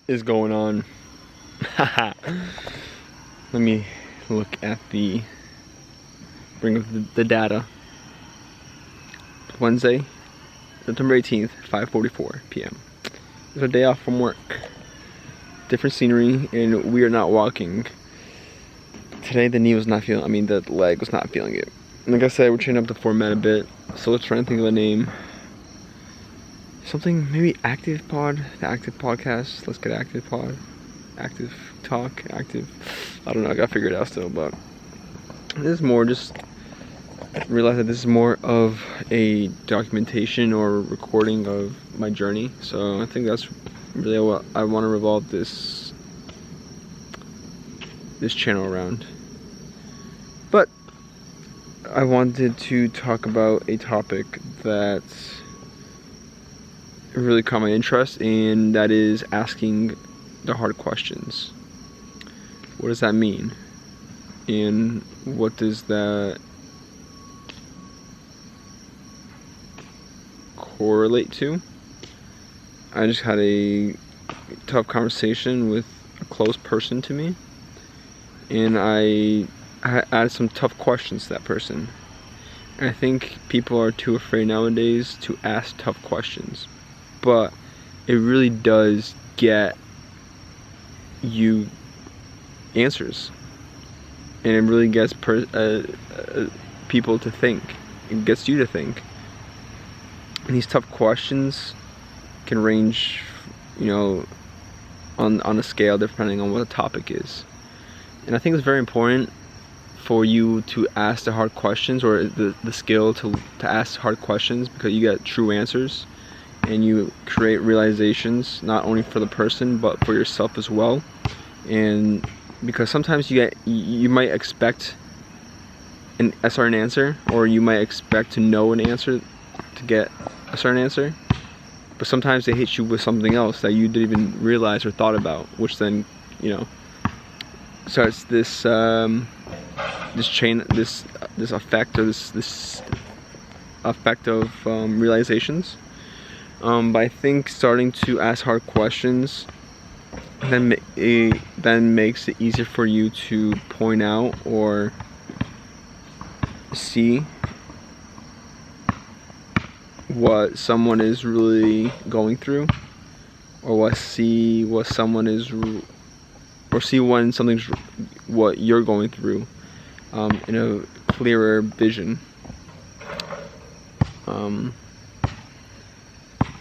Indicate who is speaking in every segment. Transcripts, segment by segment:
Speaker 1: is going on? Let me look at bring up the data. Wednesday, September 18th, 5:44 p.m. It's a day off from work. Different scenery, and we are not walking. Today the knee was not feeling, the leg was not feeling it. Like I said, we're changing up the format a bit, so let's try and think of a name. Something, maybe Active Pod, the Active Podcast. Let's get Active Pod, Active Talk, Active, I don't know, I gotta figure it out still, but this is more just, realize that this is more of a documentation or recording of my journey, so I think that's really what I want to revolve this channel around. But I wanted to talk about a topic that really caught my interest, and that is asking the hard questions. What does that mean? And what does that correlate to? I just had a tough conversation with a close person to me, and I added some tough questions to that person. And I think people are too afraid nowadays to ask tough questions, but it really does get you answers, and it really gets people to think. It gets you to think. And these tough questions can range, on a scale depending on what the topic is. And I think it's very important for you to ask the hard questions, or the skill to ask hard questions, because you get true answers and you create realizations not only for the person but for yourself as well. And because sometimes you might expect a certain answer, or you might expect to know an answer to get a certain answer, but sometimes they hit you with something else that you didn't even realize or thought about, which then starts this chain, this effect, or this effect of realizations. But I think starting to ask hard questions then makes it easier for you to point out or see what someone is really going through, or see when something's what you're going through in a clearer vision.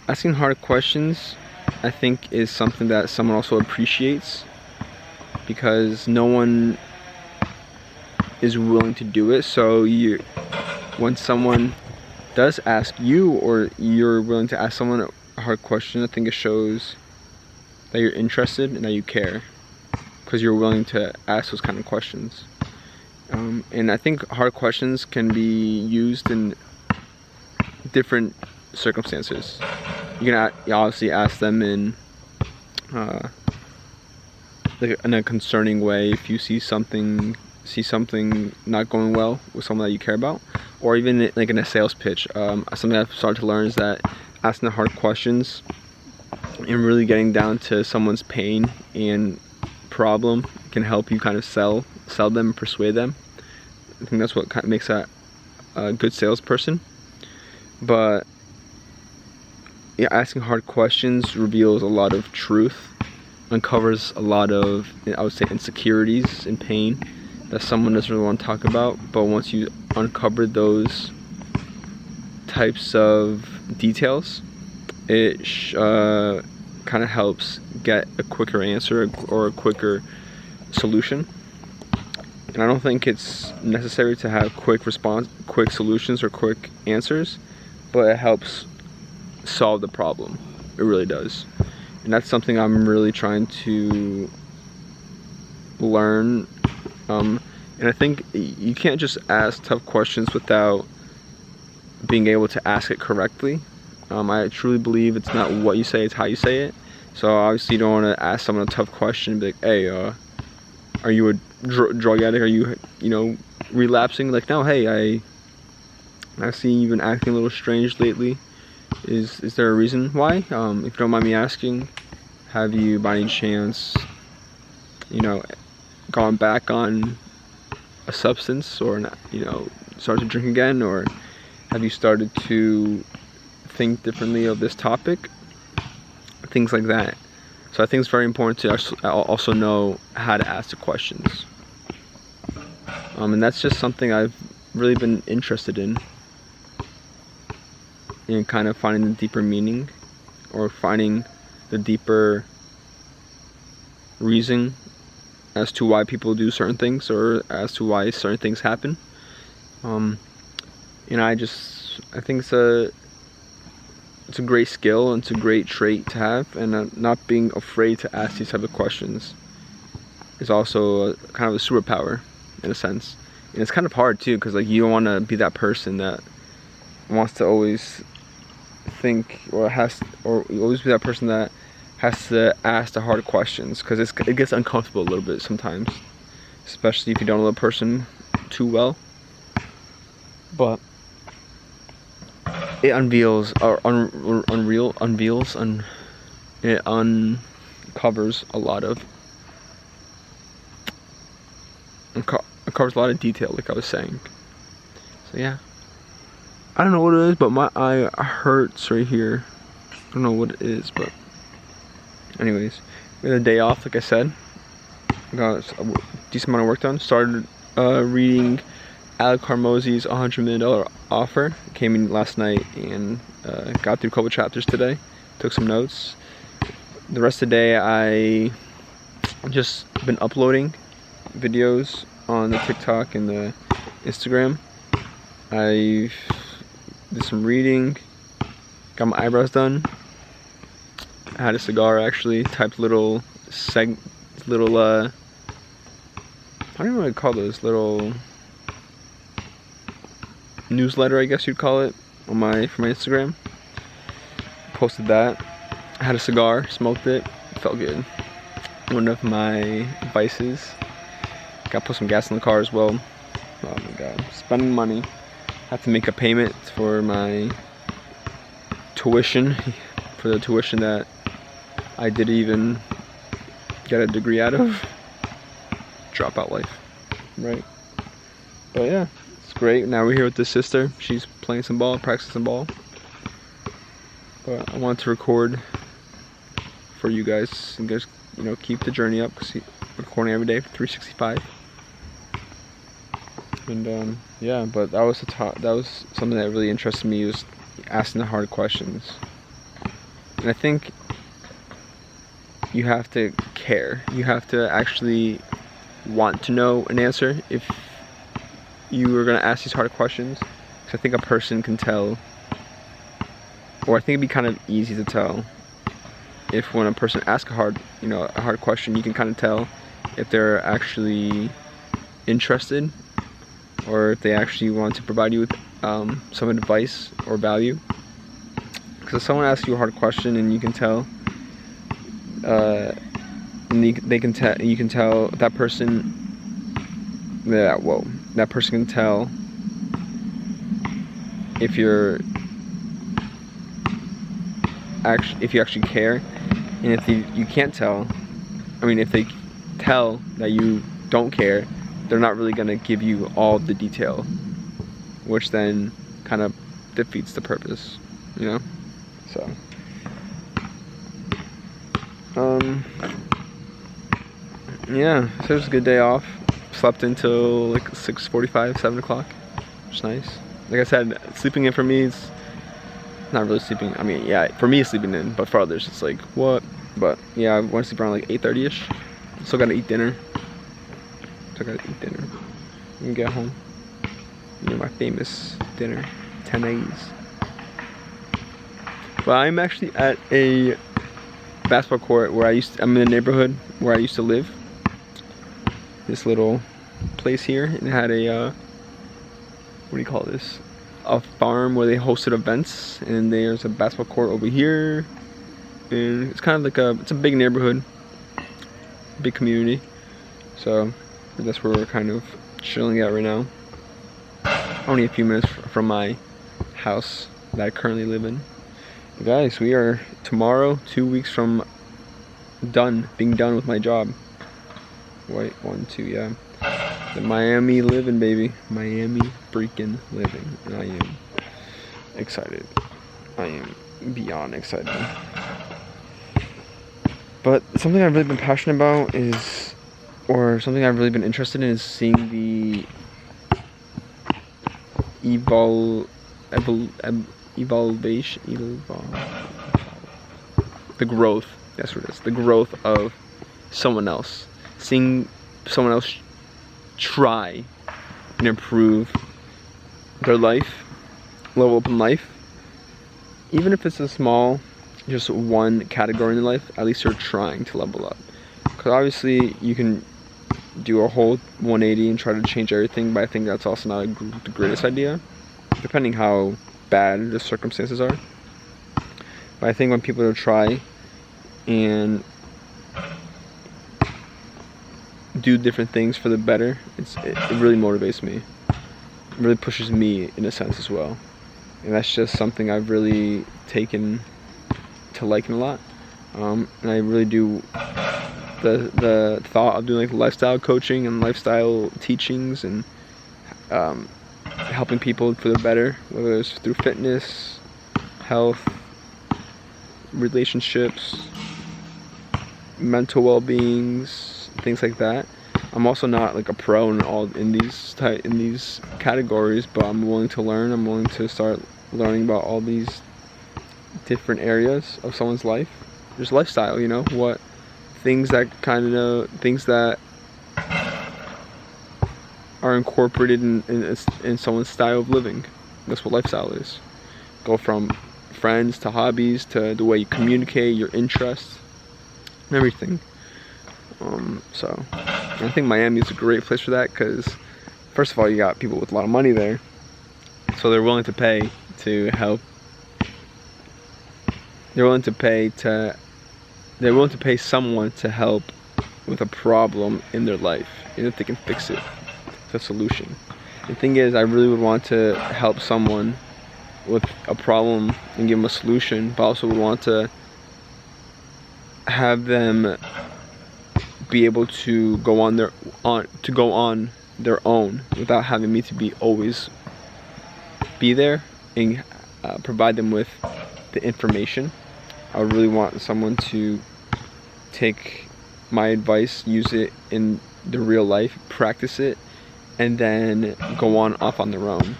Speaker 1: Asking hard questions, I think, is something that someone also appreciates, because no one is willing to do it. So when someone does ask you, or you're willing to ask someone a hard question, I think it shows that you're interested and that you care, because you're willing to ask those kind of questions. And I think hard questions can be used in different circumstances. You can obviously ask them in a concerning way if you see something not going well with someone that you care about, or even like in a sales pitch. Something I've started to learn is that asking the hard questions and really getting down to someone's pain and problem can help you kind of sell them and persuade them. I think that's what kind of makes a good salesperson. But yeah, asking hard questions reveals a lot of truth, uncovers a lot of, I would say, insecurities and pain that someone doesn't really want to talk about. But once you uncover those types of details, it kind of helps get a quicker answer or a quicker solution. And I don't think it's necessary to have quick solutions or quick answers, but it helps solve the problem. It really does. And that's something I'm really trying to learn. And I think you can't just ask tough questions without being able to ask it correctly. I truly believe it's not what you say, it's how you say it. So obviously you don't want to ask someone a tough question and be like, hey, are you a drug addict? Are you, relapsing? Like, no, hey, I see you've been acting a little strange lately. Is there a reason why? If you don't mind me asking, Have you, by any chance, gone back on a substance, or started to drink again, or have you started to think differently of this topic? Things like that. So I think it's very important to also know how to ask the questions. And that's just something I've really been interested in kind of finding the deeper meaning, or finding the deeper reason as to why people do certain things, or as to why certain things happen. I think it's a great skill, and it's a great trait to have, and not being afraid to ask these type of questions is also kind of a superpower in a sense. And it's kind of hard too, because you don't want to be that person that wants to always think, or you always be that person that has to ask the hard questions, because it gets uncomfortable a little bit sometimes, especially if you don't know the person too well. But it uncovers a lot of detail, like I was saying. So yeah, I don't know what it is, but my eye hurts right here. I don't know what it is, but anyways, we had a day off, like I said. Got a decent amount of work done. Started reading Alec Hormozzi's $100 Million Offer. Came in last night and got through a couple chapters today. Took some notes. The rest of the day I just been uploading videos on the TikTok and the Instagram. I did some reading. Got my eyebrows done. I had a cigar actually. Typed little how do you know what I call those? Little newsletter, I guess you'd call it, for my Instagram. Posted that. I had a cigar, smoked it, felt good. One of my vices. Got to put some gas in the car as well. Oh my god, spending money. Have to make a payment for my tuition, for the tuition that I didn't even get a degree out of. Dropout life, right? But yeah, it's great. Now we're here with this sister. She's playing some ball, practicing some ball. But I wanted to record for you guys. You guys, keep the journey up, because recording every day for 365. And yeah, but that was something that really interested me, was asking the hard questions. And I think you have to care. You have to actually want to know an answer if you are going to ask these hard questions. Because I think a person can tell, or I think it'd be kind of easy to tell if when a person asks a hard question, you can kind of tell if they're actually interested, or if they actually want to provide you with some advice or value. Because if someone asks you a hard question and you can tell, you can tell that person that person can tell if you actually care. And if you can't tell, if they tell that you don't care, they're not really going to give you all the detail, which then kind of defeats the purpose, So yeah, so it was a good day off. Slept until like 6:45, 7 o'clock, which is nice. Like I said, sleeping in for me is not really sleeping. Yeah, for me it's sleeping in, but for others it's like, what? But yeah, I want to sleep around like 8:30ish. Still gotta eat dinner. When we get home. My famous dinner, 10 eggs. Well, I'm actually at a basketball court where I'm in the neighborhood where I used to live. This little place here, and it had a what do you call this? A farm where they hosted events, and there's a basketball court over here, and it's kind of like it's a big neighborhood, big community. So that's where we're kind of chilling at right now. Only a few minutes from my house that I currently live in. But guys, we are tomorrow, 2 weeks from being done with my job. Wait, 1, 2, yeah. The Miami living, baby. Miami freaking living. And I am excited. I am beyond excited. But something I've really been passionate about or something I've really been interested in is seeing the the growth. That's what it is. The growth of someone else. Seeing someone else try and improve their life, level up in life. Even if it's a small, just one category in life, at least you're trying to level up. Because obviously you can do a whole 180 and try to change everything, but I think that's also not the greatest idea, depending how bad the circumstances are. But I think when people try and do different things for the better, it really motivates me. It really pushes me in a sense as well. And that's just something I've really taken to liking a lot. And I really do the thought of doing like lifestyle coaching and lifestyle teachings and helping people for the better, whether it's through fitness, health, relationships, mental well-beings, things like that. I'm also not like a pro in these categories, but I'm willing to learn. I'm willing to start learning about all these different areas of someone's life. Just lifestyle, what things that are incorporated in someone's style of living. That's what lifestyle is. Go from friends to hobbies to the way you communicate, your interests, and everything. So I think Miami is a great place for that because, first of all, you got people with a lot of money there, so they're willing to pay to help. They're willing to pay someone to help with a problem in their life, and if they can fix it, it's a solution. The thing is, I really would want to help someone with a problem and give them a solution, but also would want to have them be able to go on their own without having me to always be there and provide them with the information. I really want someone to take my advice, use it in the real life, practice it, and then go off on their own.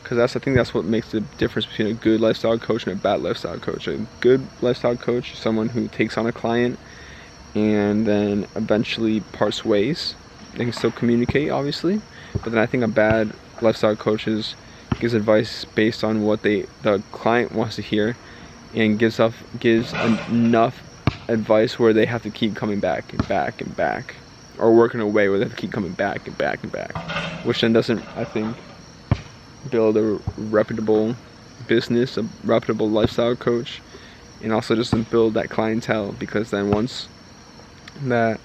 Speaker 1: Because I think that's what makes the difference between a good lifestyle coach and a bad lifestyle coach. A good lifestyle coach is someone who takes on a client and then eventually parts ways. They can still communicate, obviously, but then I think a bad lifestyle coach gives advice based on what the client wants to hear, and gives enough advice where they have to keep coming back and back and back, or work in a way where they have to keep coming back and back and back, which then doesn't, I think, build a reputable business, a reputable lifestyle coach, and also doesn't build that clientele, because then once that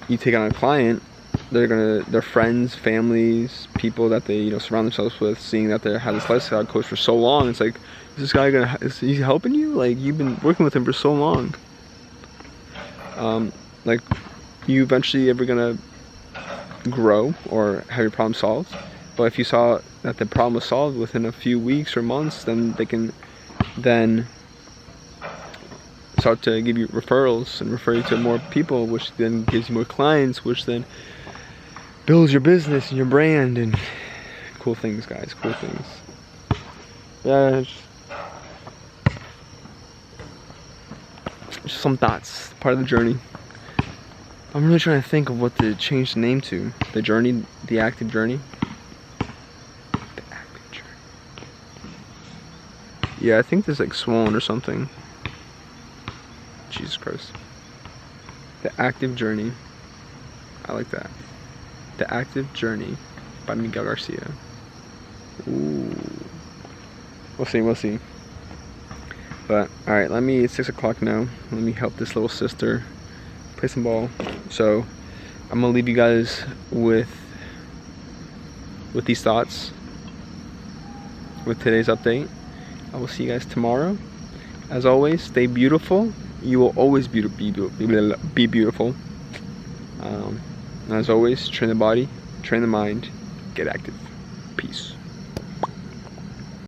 Speaker 1: you take on a client, their friends, families, people that they surround themselves with, seeing that they had this lifestyle coach for so long, it's like, is this guy is he helping you? Like, you've been working with him for so long. Like, you eventually ever gonna grow or have your problem solved? But if you saw that the problem was solved within a few weeks or months, then they can start to give you referrals and refer you to more people, which then gives you more clients, which then builds your business and your brand and cool things, guys. Cool things. Yeah, just some thoughts, part of the journey. I'm really trying to think of what to change the name to. The journey, the active journey. The active journey. Yeah, I think there's like swollen or something. Jesus Christ. The active journey. I like that. The Active Journey by Miguel Garcia. Ooh. We'll see. But, alright, it's 6 o'clock now. Let me help this little sister play some ball. So, I'm going to leave you guys with these thoughts, with today's update. I will see you guys tomorrow. As always, stay beautiful You will always be beautiful. And as always, train the body, train the mind, get active. Peace.